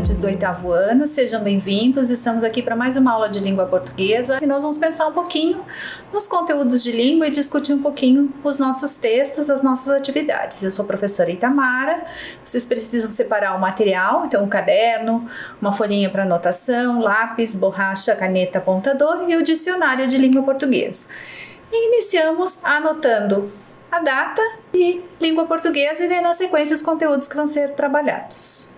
estudantes do 8º ano, sejam bem-vindos. Estamos aqui para mais uma aula de língua portuguesa e nós vamos pensar um pouquinho nos conteúdos de língua e discutir um pouquinho os nossos textos, as nossas atividades. Eu sou a professora Itamara, vocês precisam separar o material, então um caderno, uma folhinha para anotação, lápis, borracha, caneta, apontador e o dicionário de língua portuguesa. E iniciamos anotando a data e língua portuguesa e daí na sequência os conteúdos que vão ser trabalhados.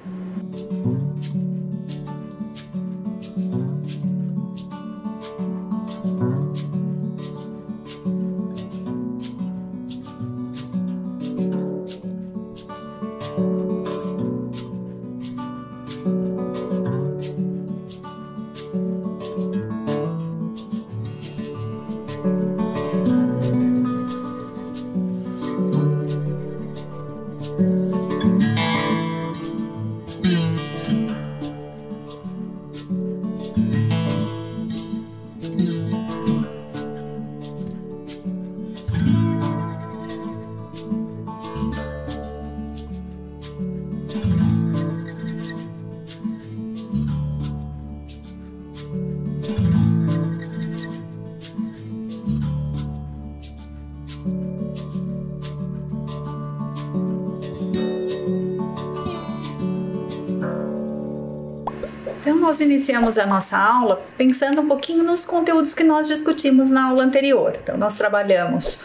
Então, nós iniciamos a nossa aula pensando um pouquinho nos conteúdos que nós discutimos na aula anterior. Então, nós trabalhamos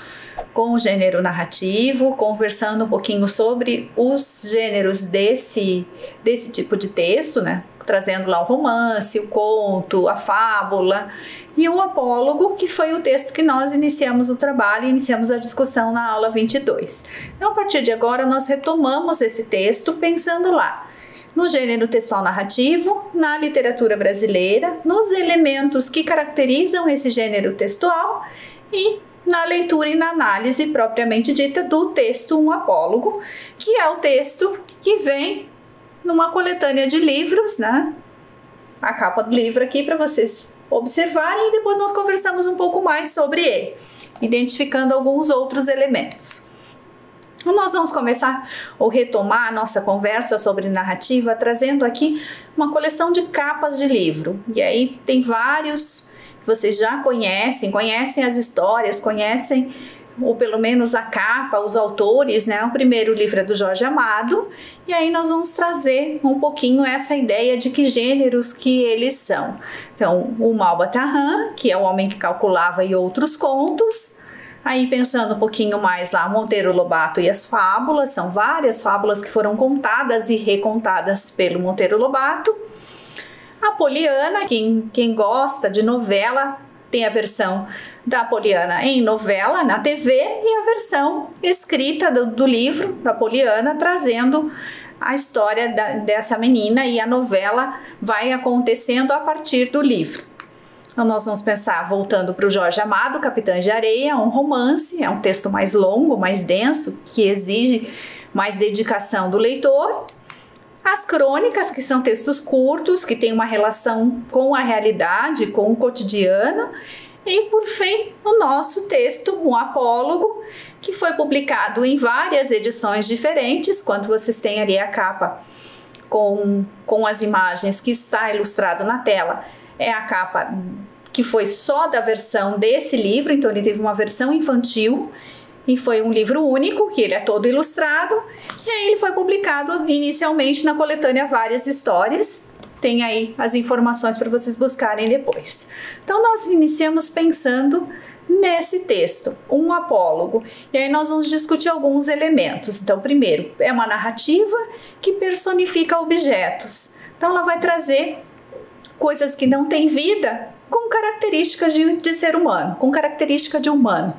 com o gênero narrativo, conversando um pouquinho sobre os gêneros desse tipo de texto, né? Trazendo lá o romance, o conto, a fábula e o apólogo, que foi o texto que nós iniciamos o trabalho e iniciamos a discussão na aula 22. Então, a partir de agora, nós retomamos esse texto pensando lá no gênero textual narrativo, na literatura brasileira, nos elementos que caracterizam esse gênero textual e na leitura e na análise propriamente dita do texto um apólogo, que é o texto que vem numa coletânea de livros, né? A capa do livro aqui para vocês observarem e depois nós conversamos um pouco mais sobre ele, identificando alguns outros elementos. Nós vamos começar ou retomar a nossa conversa sobre narrativa trazendo aqui uma coleção de capas de livro. E aí tem vários que vocês já conhecem as histórias, conhecem ou pelo menos a capa, os autores, né? O primeiro livro é do Jorge Amado e aí nós vamos trazer um pouquinho essa ideia de que gêneros que eles são. Então, o Malbataan, que é o Homem que Calculava e Outros Contos. Aí pensando um pouquinho mais lá, Monteiro Lobato e as fábulas, são várias fábulas que foram contadas e recontadas pelo Monteiro Lobato. A Poliana, quem gosta de novela, tem a versão da Poliana em novela, na TV, e a versão escrita do livro da Poliana, trazendo a história dessa menina e a novela vai acontecendo a partir do livro. Então nós vamos pensar, voltando para o Jorge Amado, Capitães de Areia, um romance, é um texto mais longo, mais denso, que exige mais dedicação do leitor. As crônicas, que são textos curtos, que têm uma relação com a realidade, com o cotidiano. E, por fim, o nosso texto, um apólogo, que foi publicado em várias edições diferentes, quando vocês têm ali a capa com as imagens que está ilustrado na tela. É a capa que foi só da versão desse livro, então ele teve uma versão infantil e foi um livro único, que ele é todo ilustrado, e aí ele foi publicado inicialmente na coletânea Várias Histórias. Tem aí as informações para vocês buscarem depois. Então nós iniciamos pensando nesse texto, um apólogo, e aí nós vamos discutir alguns elementos. Então, primeiro, é uma narrativa que personifica objetos. Então ela vai trazer coisas que não têm vida com características de ser humano, com característica de humano.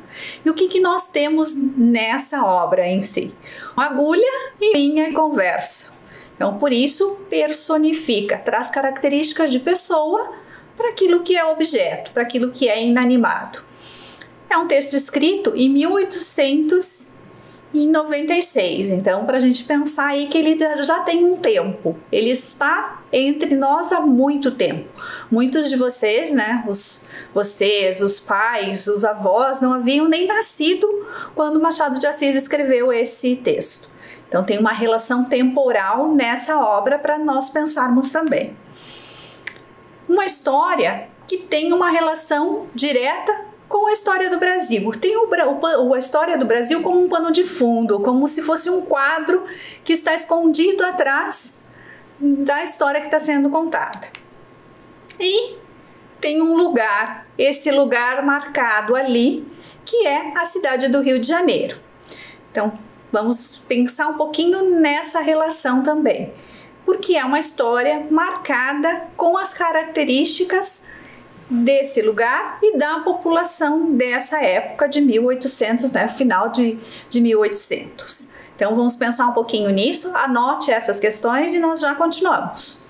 E o que nós temos nessa obra em si? Uma agulha e linha e conversa. Então, por isso, personifica, traz características de pessoa para aquilo que é objeto, para aquilo que é inanimado. É um texto escrito em 1896, então para a gente pensar aí que ele já tem um tempo, ele está entre nós há muito tempo. Muitos de vocês, né, os pais, os avós não haviam nem nascido quando Machado de Assis escreveu esse texto. Então tem uma relação temporal nessa obra para nós pensarmos também. Uma história que tem uma relação direta com a história do Brasil. Tem a história do Brasil como um pano de fundo, como se fosse um quadro que está escondido atrás da história que está sendo contada. E tem um lugar, esse lugar marcado ali, que é a cidade do Rio de Janeiro. Então, vamos pensar um pouquinho nessa relação também, porque é uma história marcada com as características desse lugar e da população dessa época de 1800, né, final de 1800. Então vamos pensar um pouquinho nisso, anote essas questões e nós já continuamos.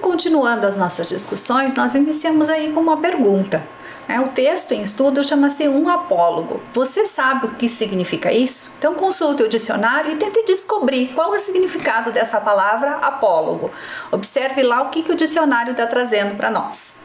Continuando as nossas discussões, nós iniciamos aí com uma pergunta. O texto em estudo chama-se um apólogo. Você sabe o que significa isso? Então consulte o dicionário e tente descobrir qual é o significado dessa palavra apólogo. Observe lá o que o dicionário está trazendo para nós.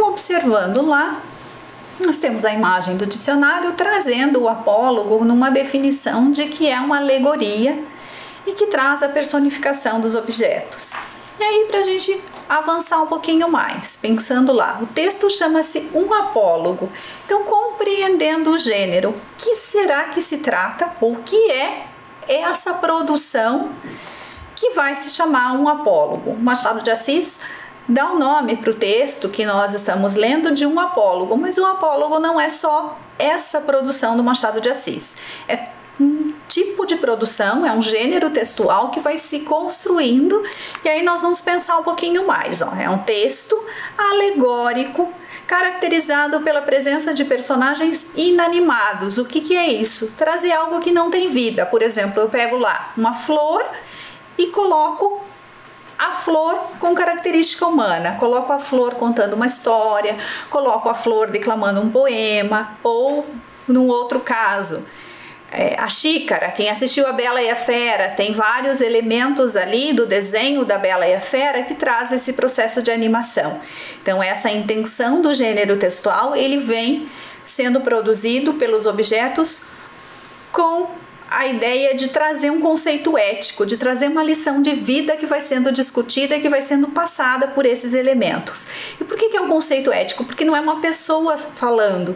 Observando lá, nós temos a imagem do dicionário trazendo o apólogo numa definição de que é uma alegoria e que traz a personificação dos objetos. E aí, para a gente avançar um pouquinho mais, pensando lá, o texto chama-se um apólogo. Então, compreendendo o gênero, que será que se trata ou que é essa produção que vai se chamar um apólogo? Machado de Assis dá o nome para o texto que nós estamos lendo de um apólogo, mas o apólogo não é só essa produção do Machado de Assis. É um tipo de produção, é um gênero textual que vai se construindo, e aí nós vamos pensar um pouquinho mais. É um texto alegórico, caracterizado pela presença de personagens inanimados. O que é isso? Trazer algo que não tem vida. Por exemplo, eu pego lá uma flor e coloco a flor com característica humana, coloco a flor contando uma história, coloco a flor declamando um poema, ou num outro caso, a xícara. Quem assistiu a Bela e a Fera tem vários elementos ali do desenho da Bela e a Fera que traz esse processo de animação. Então essa intenção do gênero textual, ele vem sendo produzido pelos objetos com a ideia de trazer um conceito ético, de trazer uma lição de vida que vai sendo discutida e que vai sendo passada por esses elementos. E por que é um conceito ético? Porque não é uma pessoa falando.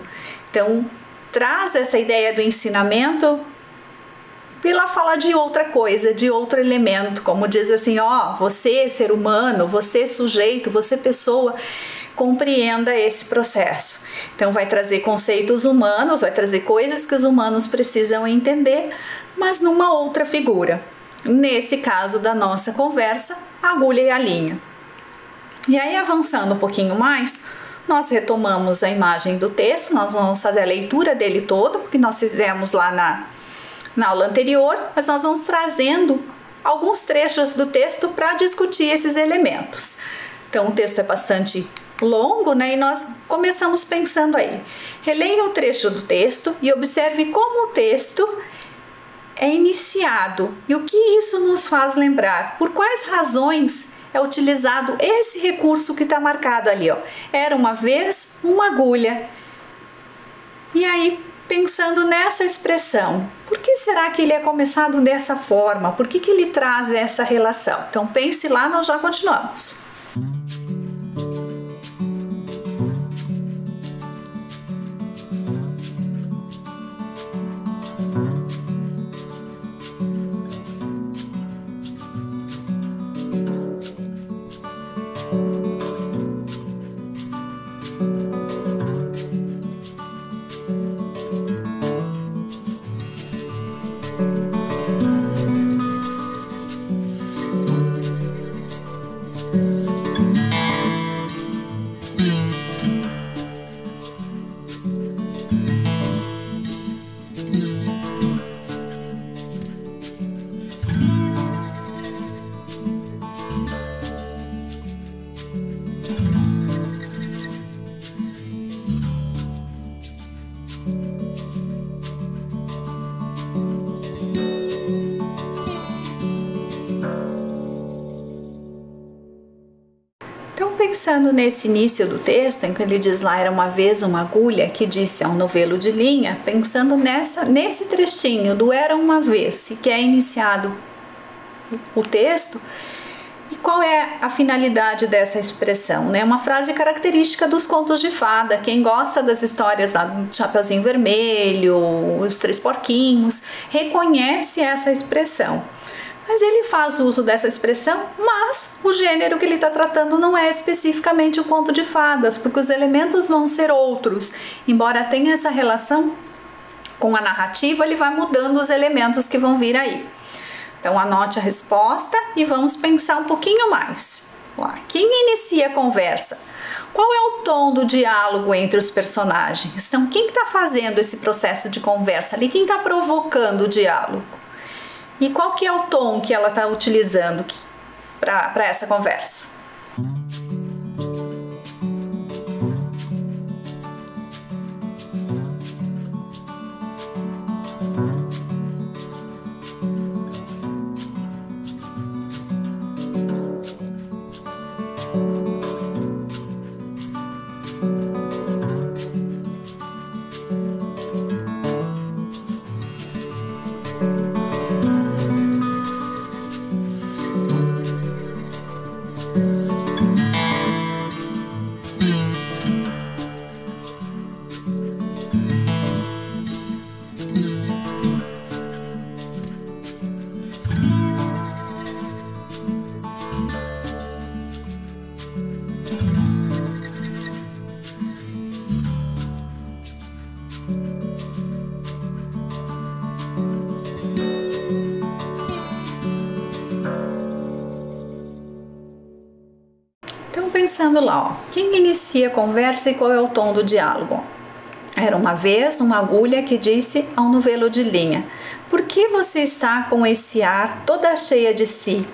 Então, traz essa ideia do ensinamento pela fala de outra coisa, de outro elemento, como diz assim, você ser humano, você sujeito, você pessoa, compreenda esse processo. Então vai trazer conceitos humanos, vai trazer coisas que os humanos precisam entender, mas numa outra figura. Nesse caso da nossa conversa, a agulha e a linha. E aí, avançando um pouquinho mais, nós retomamos a imagem do texto, nós vamos fazer a leitura dele todo, porque nós fizemos lá na aula anterior, mas nós vamos trazendo alguns trechos do texto para discutir esses elementos. Então, o texto é bastante longo, né? E nós começamos pensando aí. Releia o trecho do texto e observe como o texto é iniciado e o que isso nos faz lembrar, por quais razões é utilizado esse recurso que está marcado ali, ó. Era uma vez uma agulha. E aí, pensando nessa expressão, por que será que ele é começado dessa forma? Por que ele traz essa relação? Então pense lá, nós já continuamos. Pensando nesse início do texto, em que ele diz lá, era uma vez uma agulha que disse ao novelo de linha, pensando nesse trechinho do era uma vez, que é iniciado o texto, e qual é a finalidade dessa expressão, né? Uma frase característica dos contos de fada. Quem gosta das histórias lá do Chapeuzinho Vermelho, os Três Porquinhos, reconhece essa expressão. Mas ele faz uso dessa expressão, mas o gênero que ele está tratando não é especificamente o conto de fadas, porque os elementos vão ser outros. Embora tenha essa relação com a narrativa, ele vai mudando os elementos que vão vir aí. Então anote a resposta e vamos pensar um pouquinho mais. Lá. Quem inicia a conversa? Qual é o tom do diálogo entre os personagens? Então, quem está fazendo esse processo de conversa ali? Quem está provocando o diálogo? E qual que é o tom que ela está utilizando para essa conversa? Pensando lá, ó, quem inicia a conversa e qual é o tom do diálogo? Era uma vez uma agulha que disse ao novelo de linha: por que você está com esse ar toda cheia de si?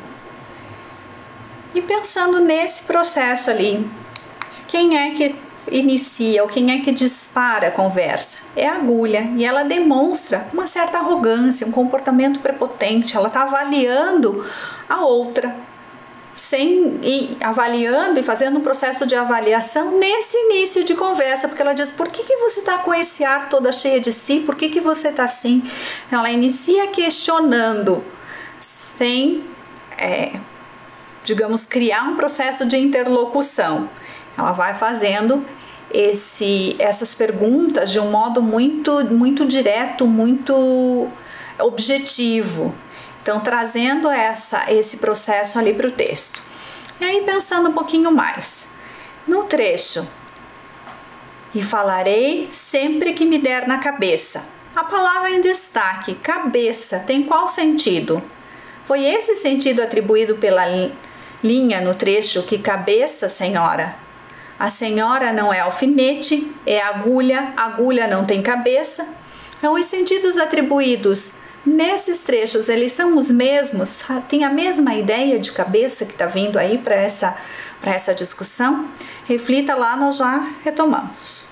E pensando nesse processo ali, quem é que inicia ou quem é que dispara a conversa? É a agulha, e ela demonstra uma certa arrogância, um comportamento prepotente. Ela está avaliando a outra, avaliando e fazendo um processo de avaliação nesse início de conversa, porque ela diz: por que você está com esse ar toda cheia de si? Por que você está assim? Então, ela inicia questionando sem, digamos, criar um processo de interlocução. Ela vai fazendo essas perguntas de um modo muito direto, muito objetivo. Então, trazendo esse processo ali para o texto. E aí, pensando um pouquinho mais. No trecho, e falarei sempre que me der na cabeça. A palavra em destaque, cabeça, tem qual sentido? Foi esse sentido atribuído pela linha no trecho que cabeça, senhora? A senhora não é alfinete, é agulha, agulha não tem cabeça. Então, os sentidos atribuídos nesses trechos, eles são os mesmos? Tem a mesma ideia de cabeça que está vindo aí para essa discussão? Reflita lá, nós já retomamos.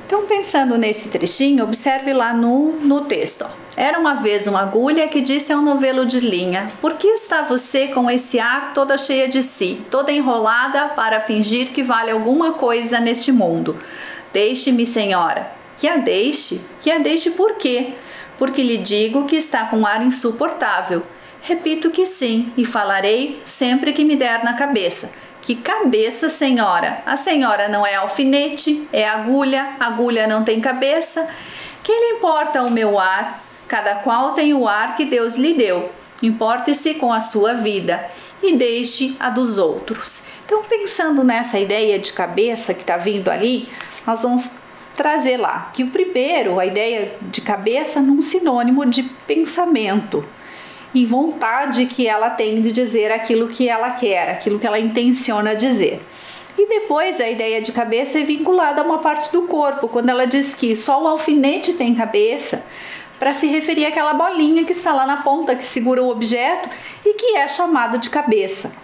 Então, pensando nesse trechinho, observe lá no texto. Era uma vez uma agulha que disse ao novelo de linha: por que está você com esse ar toda cheia de si, toda enrolada para fingir que vale alguma coisa neste mundo? Deixe-me, senhora. Que a deixe? Que a deixe por quê? Porque lhe digo que está com um ar insuportável. Repito que sim, e falarei sempre que me der na cabeça. Que cabeça, senhora? A senhora não é alfinete, é agulha, agulha não tem cabeça. Que lhe importa o meu ar? Cada qual tem o ar que Deus lhe deu. Importe-se com a sua vida e deixe a dos outros. Então, pensando nessa ideia de cabeça que está vindo ali, nós vamos trazer lá que o primeiro, a ideia de cabeça num sinônimo de pensamento e vontade que ela tem de dizer aquilo que ela quer, aquilo que ela intenciona dizer. E depois a ideia de cabeça é vinculada a uma parte do corpo, quando ela diz que só o alfinete tem cabeça, para se referir àquela bolinha que está lá na ponta, que segura o objeto e que é chamada de cabeça.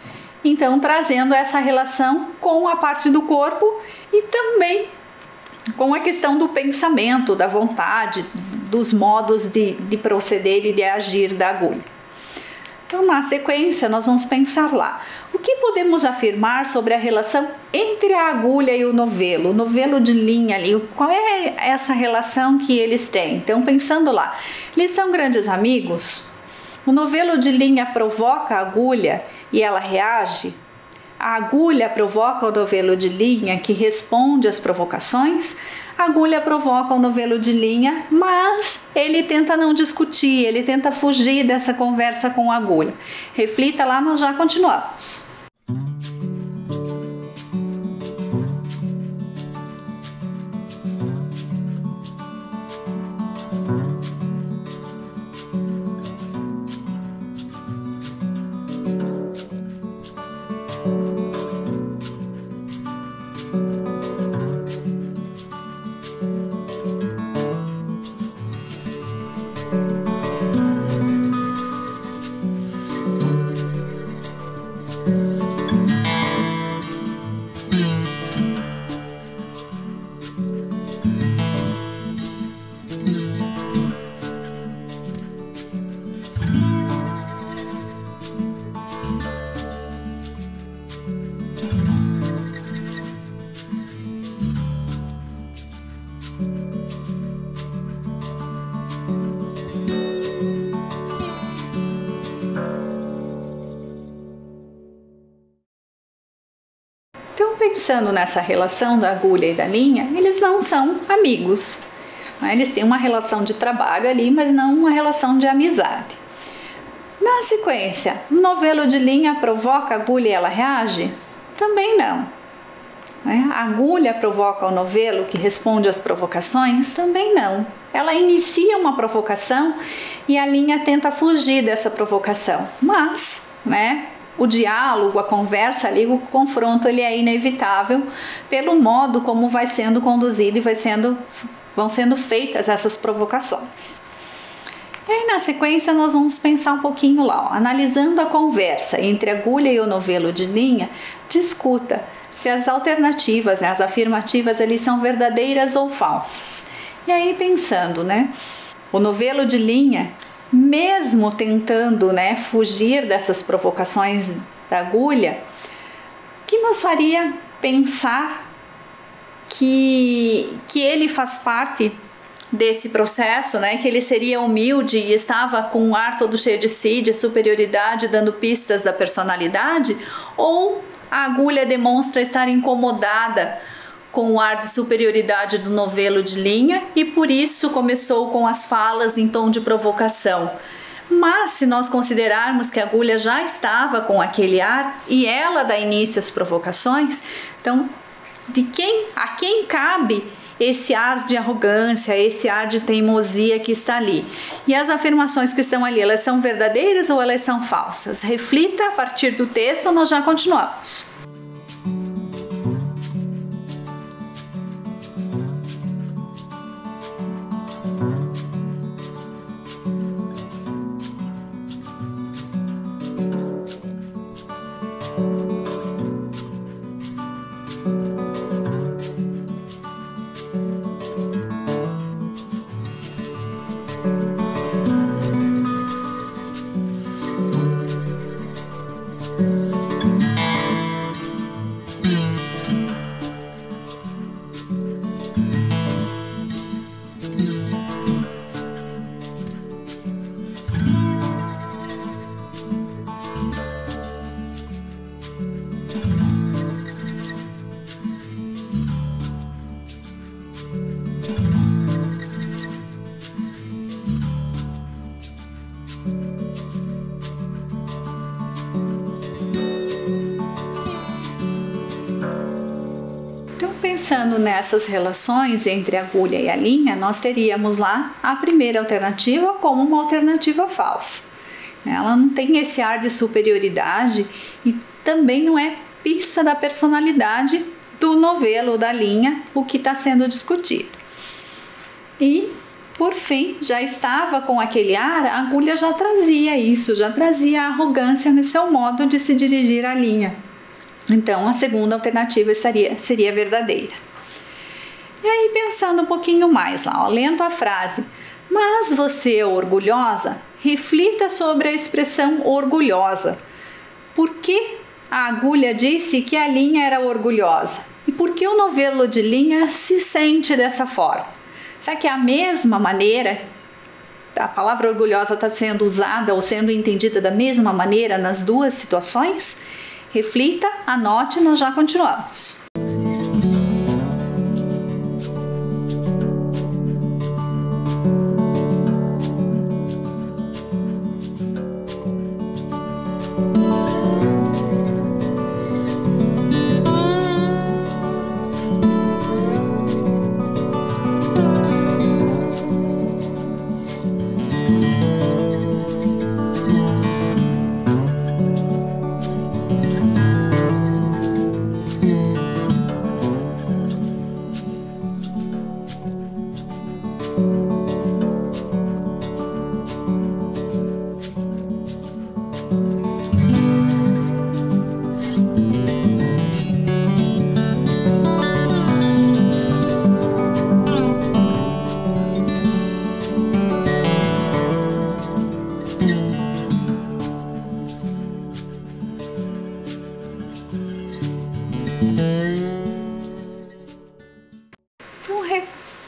Então, trazendo essa relação com a parte do corpo e também com a questão do pensamento, da vontade, dos modos de proceder e de agir da agulha. Então, na sequência, nós vamos pensar lá. O que podemos afirmar sobre a relação entre a agulha e o novelo de linha ali? Qual é essa relação que eles têm? Então, pensando lá, eles são grandes amigos? O novelo de linha provoca a agulha e ela reage? A agulha provoca o novelo de linha que responde às provocações? A agulha provoca o novelo de linha, mas ele tenta não discutir, ele tenta fugir dessa conversa com a agulha. Reflita lá, nós já continuamos. Então, pensando nessa relação da agulha e da linha, eles não são amigos. Eles têm uma relação de trabalho ali, mas não uma relação de amizade. Na sequência, o novelo de linha provoca a agulha e ela reage? Também não. A agulha provoca o novelo que responde às provocações? Também não. Ela inicia uma provocação e a linha tenta fugir dessa provocação, mas, o diálogo, a conversa ali, o confronto, ele é inevitável pelo modo como vai sendo conduzido e vão sendo feitas essas provocações. E aí, na sequência, nós vamos pensar um pouquinho lá, ó. Analisando a conversa entre a agulha e o novelo de linha, discuta se as alternativas, né, as afirmativas ali são verdadeiras ou falsas. E aí, pensando, né, o novelo de linha, mesmo tentando, né, fugir dessas provocações da agulha, o que nos faria pensar que ele faz parte desse processo, né, que ele seria humilde e estava com um ar todo cheio de si, de superioridade, dando pistas da personalidade, ou a agulha demonstra estar incomodada com o ar de superioridade do novelo de linha e por isso começou com as falas em tom de provocação. Mas se nós considerarmos que a agulha já estava com aquele ar e ela dá início às provocações, então a quem cabe esse ar de arrogância, esse ar de teimosia que está ali? E as afirmações que estão ali, elas são verdadeiras ou elas são falsas? Reflita a partir do texto, nós já continuamos. Pensando nessas relações entre a agulha e a linha, nós teríamos lá a primeira alternativa como uma alternativa falsa. Ela não tem esse ar de superioridade e também não é pista da personalidade do novelo, da linha, o que está sendo discutido. E, por fim, já estava com aquele ar, a agulha já trazia isso, já trazia a arrogância no seu modo de se dirigir à linha. Então, a segunda alternativa seria verdadeira. E aí, pensando um pouquinho mais lá, ó, lendo a frase, mas você é orgulhosa? Reflita sobre a expressão orgulhosa. Por que a agulha disse que a linha era orgulhosa? E por que o novelo de linha se sente dessa forma? Será que é a mesma maneira? A palavra orgulhosa está sendo usada ou sendo entendida da mesma maneira nas duas situações? Reflita, anote, nós já continuamos.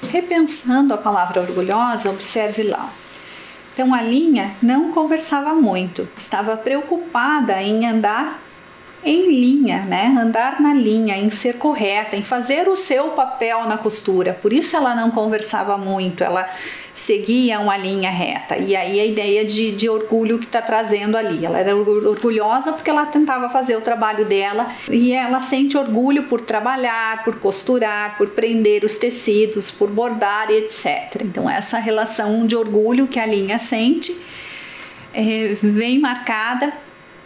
Repensando a palavra orgulhosa, observe lá. Então a linha não conversava muito, estava preocupada em andar em linha, né? Andar na linha, em ser correta, em fazer o seu papel na costura. Por isso ela não conversava muito, ela seguia uma linha reta. E aí a ideia de orgulho que está trazendo ali. Ela era orgulhosa porque ela tentava fazer o trabalho dela e ela sente orgulho por trabalhar, por costurar, por prender os tecidos, por bordar e etc. Então essa relação de orgulho que a linha sente vem marcada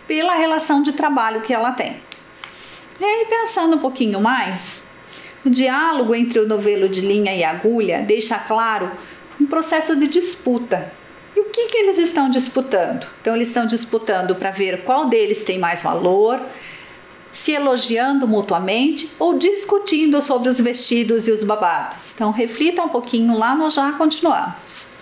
pela relação de trabalho que ela tem. E aí, pensando um pouquinho mais, o diálogo entre o novelo de linha e agulha deixa claro um processo de disputa. E o que eles estão disputando? Então, eles estão disputando para ver qual deles tem mais valor, se elogiando mutuamente ou discutindo sobre os vestidos e os babados. Então, reflita um pouquinho lá, nós já continuamos.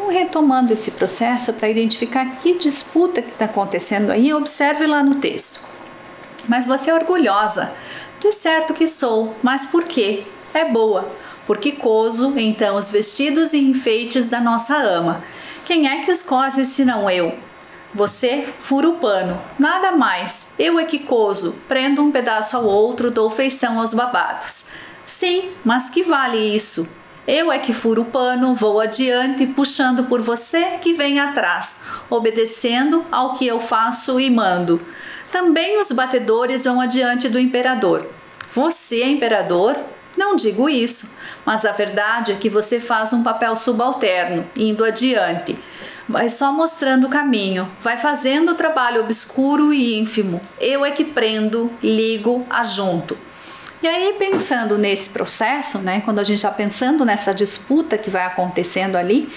Retomando esse processo para identificar que disputa que está acontecendo aí, observe lá no texto. Mas você é orgulhosa. De certo que sou, mas por quê? É boa, porque coso então os vestidos e enfeites da nossa ama. Quem é que os cose senão eu? Você fura o pano, nada mais. Eu é que coso, prendo um pedaço ao outro, dou feição aos babados. Sim, mas que vale isso? Eu é que furo o pano, vou adiante, puxando por você que vem atrás, obedecendo ao que eu faço e mando. Também os batedores vão adiante do imperador. Você é imperador? Não digo isso, mas a verdade é que você faz um papel subalterno, indo adiante. Vai só mostrando o caminho, vai fazendo o trabalho obscuro e ínfimo. Eu é que prendo, ligo, ajunto. E aí, pensando nesse processo, quando a gente está pensando nessa disputa que vai acontecendo ali,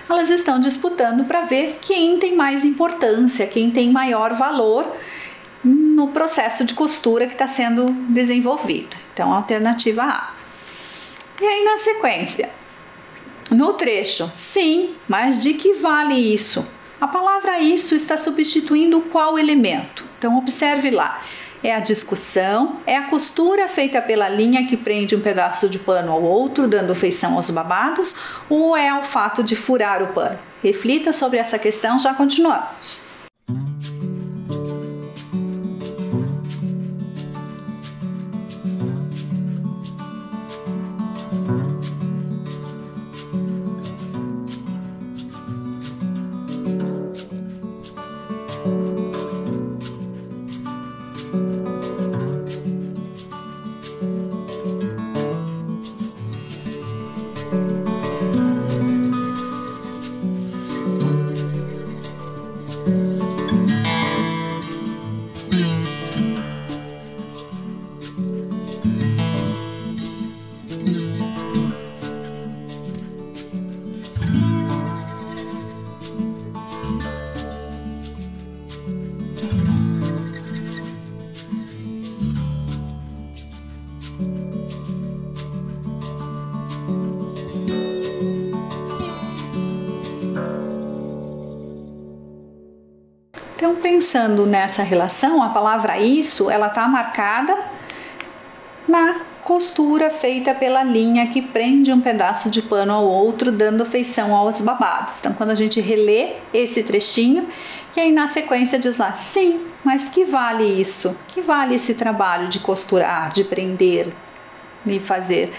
elas estão disputando para ver quem tem mais importância, quem tem maior valor no processo de costura que está sendo desenvolvido. Então, a alternativa A. E aí, na sequência, no trecho, sim, mas de que vale isso? A palavra isso está substituindo qual elemento? Então, observe lá. É a discussão, é a costura feita pela linha que prende um pedaço de pano ao outro, dando feição aos babados, ou é o fato de furar o pano? Reflita sobre essa questão, já continuamos. Então, pensando nessa relação, a palavra isso, ela está marcada na costura feita pela linha que prende um pedaço de pano ao outro, dando feição aos babados. Então, quando a gente relê esse trechinho, e aí na sequência diz lá, sim, mas que vale isso? Que vale esse trabalho de costurar, de prender e fazer,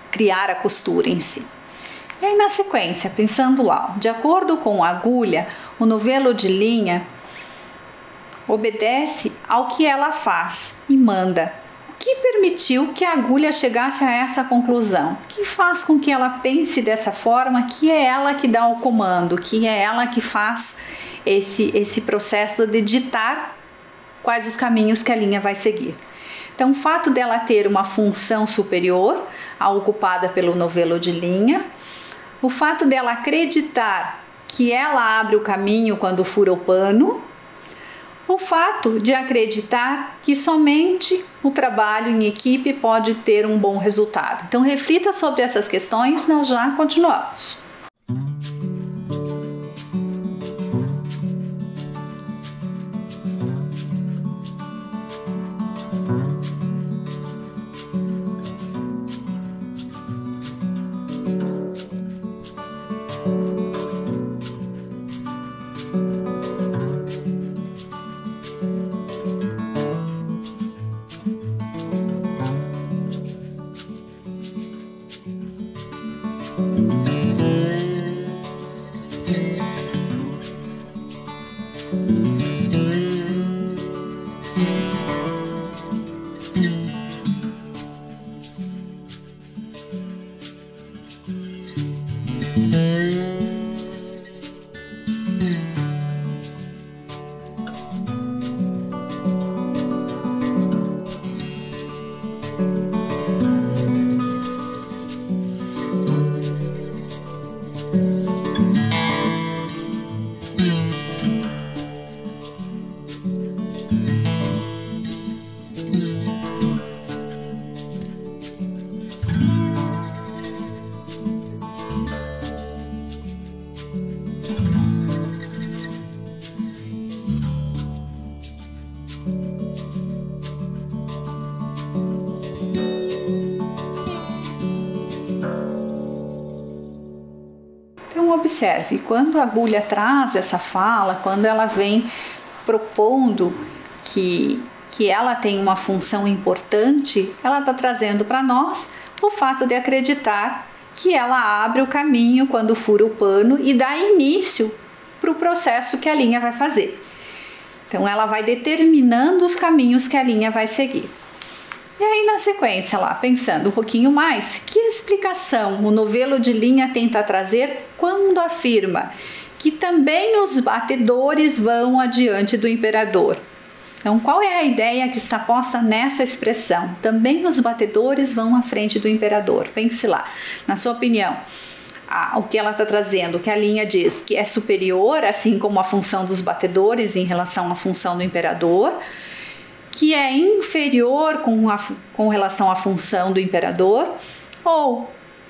criar a costura em si? E aí na sequência, pensando lá, de acordo com a agulha, o novelo de linha obedece ao que ela faz e manda. O que permitiu que a agulha chegasse a essa conclusão? O que faz com que ela pense dessa forma, que é ela que dá o comando, que é ela que faz esse processo de ditar quais os caminhos que a linha vai seguir? Então, o fato dela ter uma função superior à ocupada pelo novelo de linha, o fato dela acreditar que ela abre o caminho quando fura o pano, o fato de acreditar que somente o trabalho em equipe pode ter um bom resultado. Então reflita sobre essas questões, nós já continuamos. Então observe, quando a agulha traz essa fala, quando ela vem propondo que ela tem uma função importante, ela está trazendo para nós o fato de acreditar que ela abre o caminho quando fura o pano e dá início para o processo que a linha vai fazer. Então ela vai determinando os caminhos que a linha vai seguir. E aí na sequência lá, pensando um pouquinho mais, que explicação o novelo de linha tenta trazer quando afirma que também os batedores vão adiante do imperador? Então qual é a ideia que está posta nessa expressão? Também os batedores vão à frente do imperador. Pense lá, na sua opinião, o que ela está trazendo, que a linha diz que é superior, assim como a função dos batedores em relação à função do imperador, que é inferior com relação à função do imperador, ou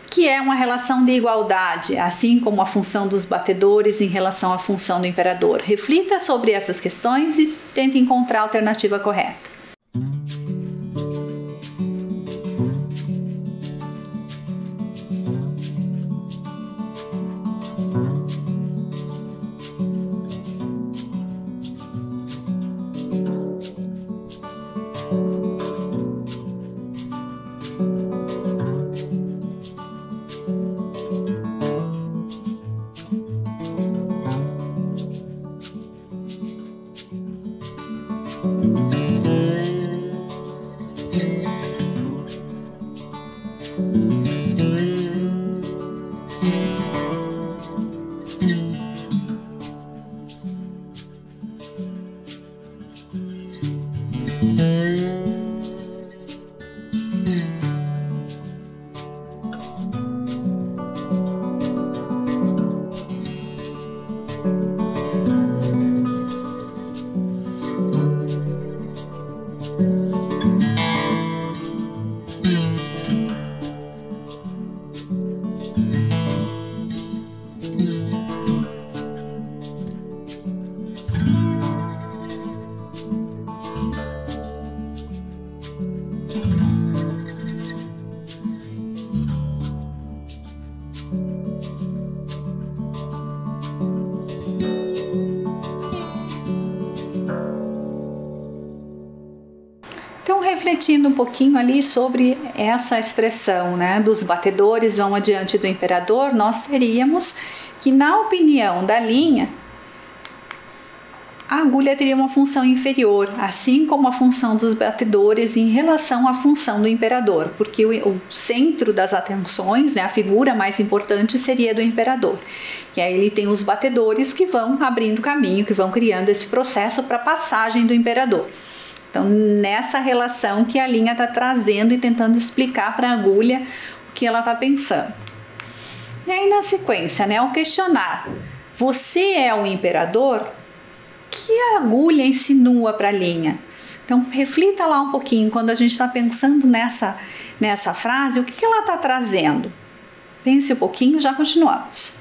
que é uma relação de igualdade, assim como a função dos batedores em relação à função do imperador. Reflita sobre essas questões e tente encontrar a alternativa correta. Então, refletindo um pouquinho ali sobre essa expressão, né, dos batedores vão adiante do imperador, nós teríamos que, na opinião da linha, a agulha teria uma função inferior, assim como a função dos batedores em relação à função do imperador, porque o centro das atenções, né, a figura mais importante seria do imperador. E aí ele tem os batedores que vão abrindo caminho, que vão criando esse processo para a passagem do imperador. Então, nessa relação que a linha está trazendo e tentando explicar para a agulha o que ela está pensando. E aí, na sequência, né, ao questionar, você é o imperador? que a agulha insinua para a linha? Então, reflita lá um pouquinho, quando a gente está pensando nessa frase, o que ela está trazendo? Pense um pouquinho, já continuamos.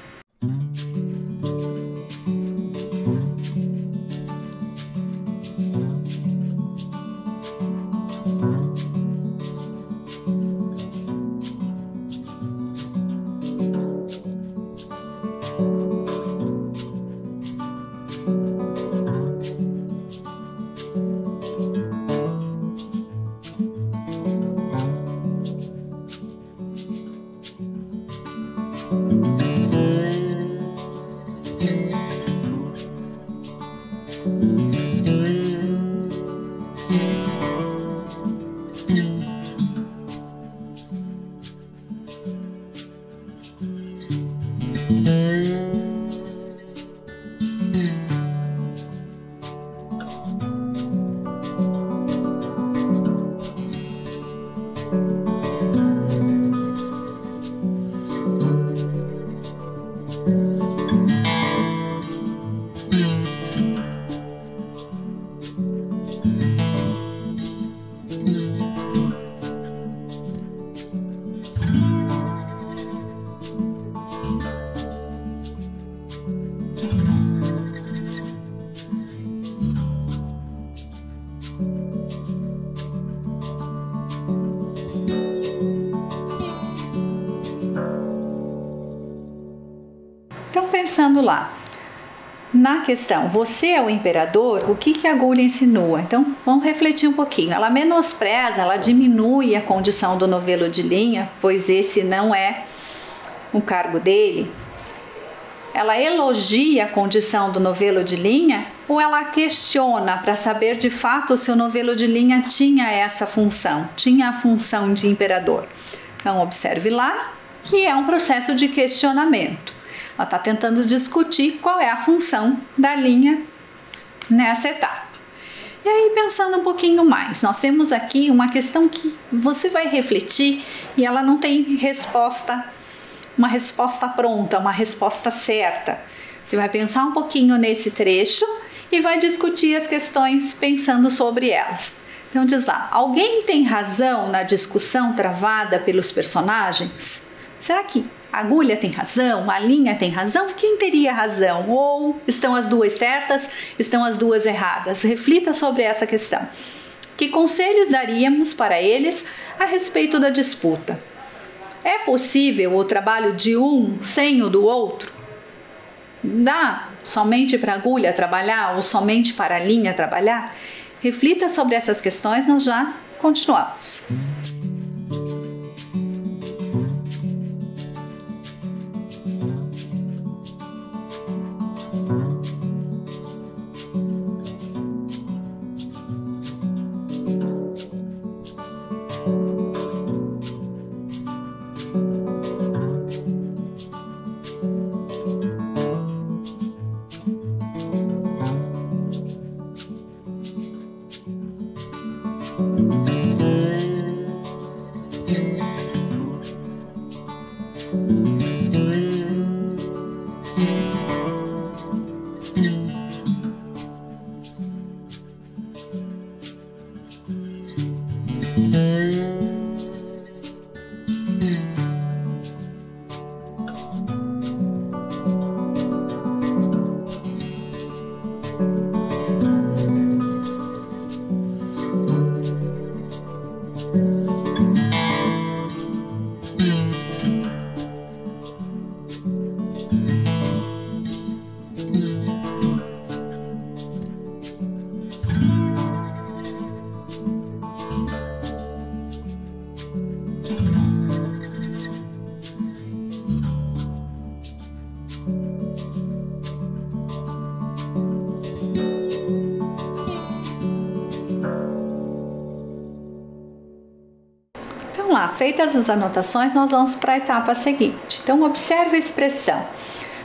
Então, pensando lá na questão, você é o imperador, o que a agulha insinua? Então, vamos refletir um pouquinho. Ela menospreza, ela diminui a condição do novelo de linha, pois esse não é o cargo dele. Ela elogia a condição do novelo de linha ou ela questiona para saber de fato se o novelo de linha tinha essa função, tinha a função de imperador? Então, observe lá que é um processo de questionamento. Ela está tentando discutir qual é a função da linha nessa etapa. E aí, pensando um pouquinho mais, nós temos aqui uma questão que você vai refletir e ela não tem resposta, uma resposta pronta, uma resposta certa. Você vai pensar um pouquinho nesse trecho e vai discutir as questões pensando sobre elas. Então diz lá, alguém tem razão na discussão travada pelos personagens? Será que a agulha tem razão? A linha tem razão? Quem teria razão? Ou estão as duas certas? Estão as duas erradas? Reflita sobre essa questão. Que conselhos daríamos para eles a respeito da disputa? É possível o trabalho de um sem o do outro? Dá somente para a agulha trabalhar ou somente para a linha trabalhar? Reflita sobre essas questões, nós já continuamos. Feitas as anotações, nós vamos para a etapa seguinte. Então, observe a expressão.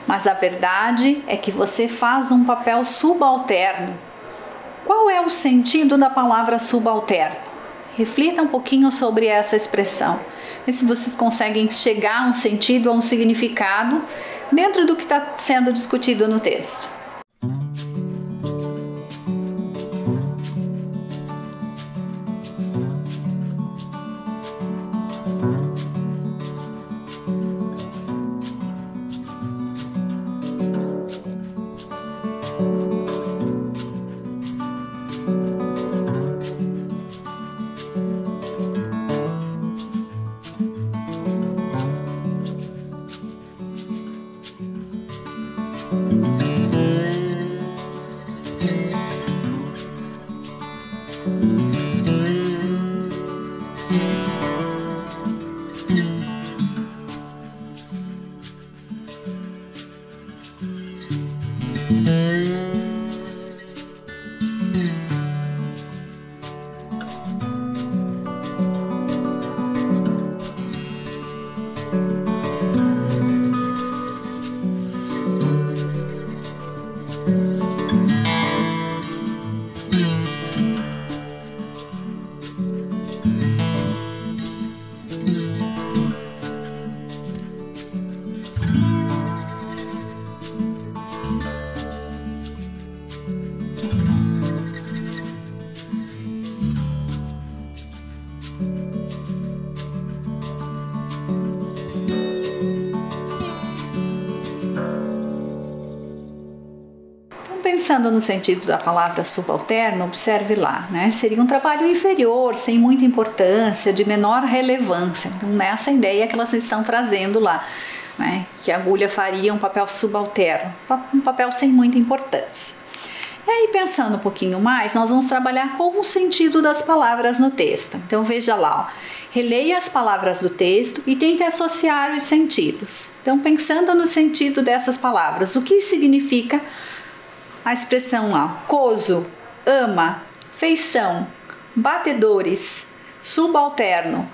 Mas a verdade é que você faz um papel subalterno. Qual é o sentido da palavra subalterno? Reflita um pouquinho sobre essa expressão. Vê se vocês conseguem chegar a um sentido, a um significado dentro do que está sendo discutido no texto. Pensando no sentido da palavra subalterno, observe lá, né? Seria um trabalho inferior, sem muita importância, de menor relevância. Então, nessa ideia que elas estão trazendo lá, né? Que a agulha faria um papel subalterno, um papel sem muita importância. E aí, pensando um pouquinho mais, nós vamos trabalhar com o sentido das palavras no texto. Então, veja lá, ó. Releia as palavras do texto e tente associar os sentidos. Então, pensando no sentido dessas palavras, o que significa a expressão lá, coso, ama, feição, batedores, subalterno,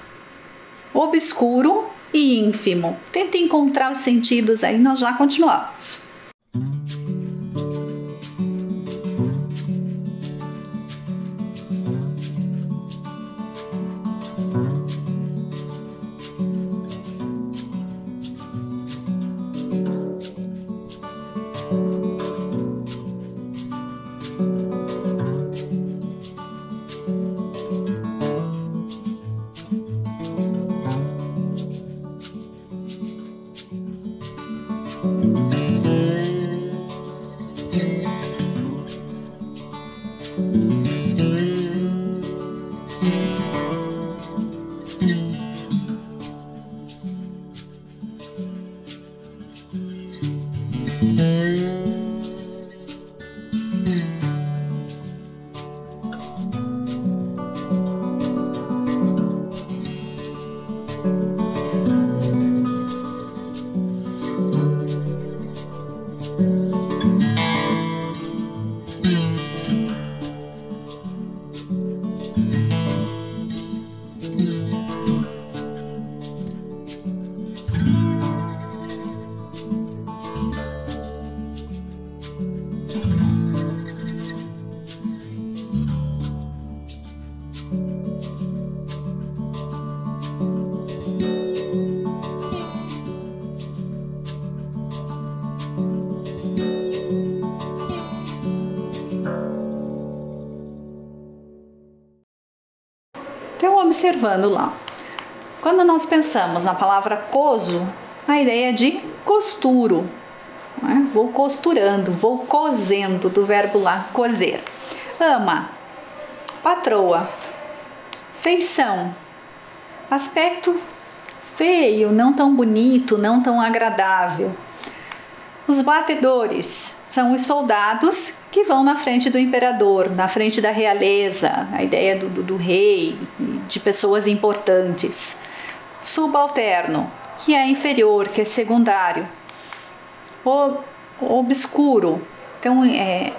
obscuro e ínfimo. Tente encontrar os sentidos aí, nós já continuamos. Então, observando lá, quando nós pensamos na palavra coso, a ideia é de costuro, né? Vou costurando, vou cosendo, do verbo lá, coser. Ama, patroa, feição, aspecto feio, não tão bonito, não tão agradável. Os batedores são os soldados que vão na frente do imperador, na frente da realeza, a ideia do rei, de pessoas importantes. Subalterno, que é inferior, que é secundário. Obscuro, então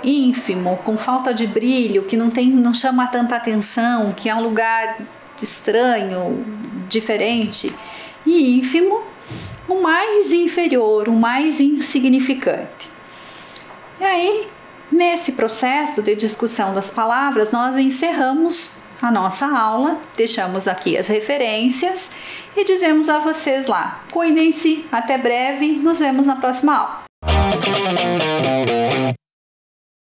ínfimo, com falta de brilho, que não chama tanta atenção, que é um lugar estranho, diferente. E ínfimo, o mais inferior, o mais insignificante. E aí, nesse processo de discussão das palavras, nós encerramos a nossa aula, deixamos aqui as referências e dizemos a vocês lá, cuidem-se, até breve, nos vemos na próxima aula.